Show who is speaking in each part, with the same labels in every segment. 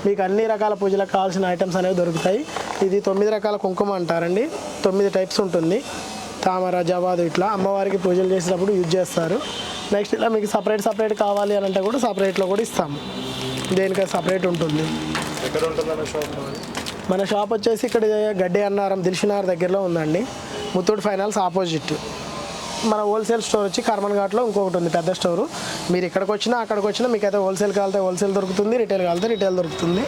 Speaker 1: మీకు అన్ని రకాల పూజలకు కావాల్సిన ఐటమ్స్ అనేవి దొరుకుతాయి. ఇది 9 రకాల కుంకుమ అంటారండి. 9 టైప్స్ ఉంటుంది. తామర, జవాదు ఇట్లా అమ్మవారికి పూజలు చేసేటప్పుడు యూజ్ చేస్తారు. నెక్స్ట్ ఇలా మీకు సపరేట్ కావాలి అని అంటే కూడా సపరేట్లో కూడా ఇస్తాము. దేనికైనా సపరేట్ ఉంటుంది.
Speaker 2: ఎక్కడ ఉంటుందన్న షాప్?
Speaker 1: మన షాప్ వచ్చేసి ఇక్కడ గడ్డి అన్నారం దిల్షునార్ దగ్గరలో ఉందండి. Muthoot finance opposite. మన హోల్సేల్ స్టోర్ వచ్చి కర్మన్ ఘాట్లో ఇంకొకటి ఉంది పెద్ద స్టోరు. మీరు ఇక్కడికి వచ్చినా అక్కడికి వచ్చినా మీకు అయితే హోల్సేల్ కావాలితే హోల్సేల్ దొరుకుతుంది, రిటైల్ కావాలితే రిటైల్ దొరుకుతుంది.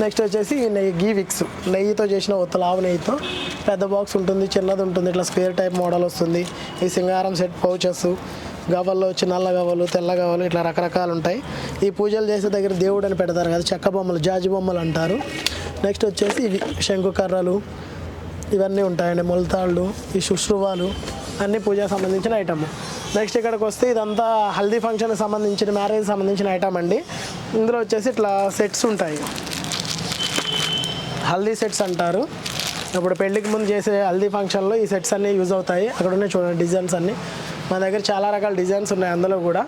Speaker 1: నెక్స్ట్ వచ్చేసి నెయ్యి, గీ విక్స్, నెయ్యితో చేసిన ఒత్తులు, ఆవు నెయ్యితో పెద్ద బాక్స్ ఉంటుంది, చిన్నది ఉంటుంది, ఇట్లా స్క్వేర్ టైప్ మోడల్ వస్తుంది. ఈ సింగారం సెట్ పౌచెస్, గవ్వల్లో వచ్చి నల్ల గవ్వలు, తెల్ల గవ్వలు ఇట్లా రకరకాలు ఉంటాయి. ఈ పూజలు చేసే దగ్గర దేవుడు అని పెడతారు కదా, చెక్క బొమ్మలు, జాజి బొమ్మలు అంటారు. నెక్స్ట్ వచ్చేసి ఇవి శంకు కర్రలు ఇవన్నీ ఉంటాయండి, మొలతాళ్ళు, ఈ శుశ్రువాలు అన్నీ పూజకు సంబంధించిన ఐటమ్. నెక్స్ట్ ఇక్కడికి వస్తే ఇదంతా హల్దీ ఫంక్షన్కి సంబంధించిన, మ్యారేజ్ సంబంధించిన ఐటమ్ అండి. ఇందులో వచ్చేసి ఇట్లా సెట్స్ ఉంటాయి, హల్దీ సెట్స్ అంటారు. ఇప్పుడు పెళ్ళికి ముందు చేసే హల్దీ ఫంక్షన్లో ఈ సెట్స్ అన్నీ యూజ్ అవుతాయి. అక్కడ ఉన్నాయి చూడండి డిజైన్స్ అన్నీ. మన దగ్గర చాలా రకాల డిజైన్స్ ఉన్నాయి. అందులో కూడా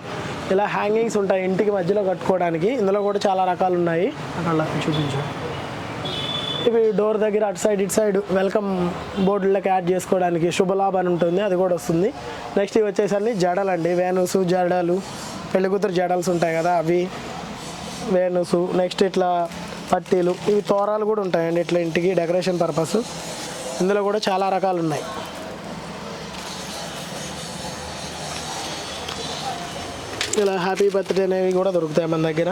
Speaker 1: ఇలా హ్యాంగింగ్స్ ఉంటాయి ఇంటికి మధ్యలో కట్టుకోవడానికి. ఇందులో కూడా చాలా రకాలు ఉన్నాయి. అలా చూపించు. ఇవి డోర్ దగ్గర అటు సైడ్ ఇటు సైడ్ వెల్కమ్ బోర్డులకి యాడ్ చేసుకోవడానికి శుభలాభ అని ఉంటుంది, అది కూడా వస్తుంది. నెక్స్ట్ ఇవి వచ్చేసరికి జడలు అండి, వేణుసు జడలు, పెళ్ళికూతురు జడల్స్ ఉంటాయి కదా అవి, వేణుసు. నెక్స్ట్ ఇట్లా పట్టీలు, ఇవి తోరాలు కూడా ఉంటాయండి ఇట్లా ఇంటికి డెకరేషన్ పర్పస్. ఇందులో కూడా చాలా రకాలు ఉన్నాయి. ఇలా హ్యాపీ బర్త్డే అనేవి కూడా దొరుకుతాయి మన దగ్గర.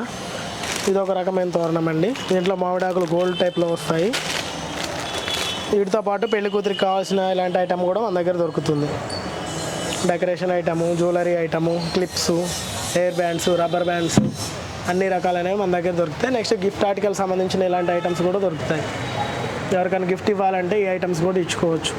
Speaker 1: ఇది ఒక రకమైన తోరణం అండి. దీంట్లో మామిడాకులు గోల్డ్ టైప్లో వస్తాయి. వీటితో పాటు పెళ్లి కూతురికి కావాల్సిన ఇలాంటి ఐటమ్ కూడా మన దగ్గర దొరుకుతుంది. Decoration item, jewellery item, clips, hair bands, rubber bands అన్ని రకాలనేవి మన దగ్గర దొరుకుతాయి. నెక్స్ట్ గిఫ్ట్ ఆర్టికల్ సంబంధించిన ఇలాంటి ఐటమ్స్ కూడా దొరుకుతాయి. ఎవరికైనా గిఫ్ట్ ఇవ్వాలంటే ఈ ఐటమ్స్ కూడా ఇచ్చుకోవచ్చు.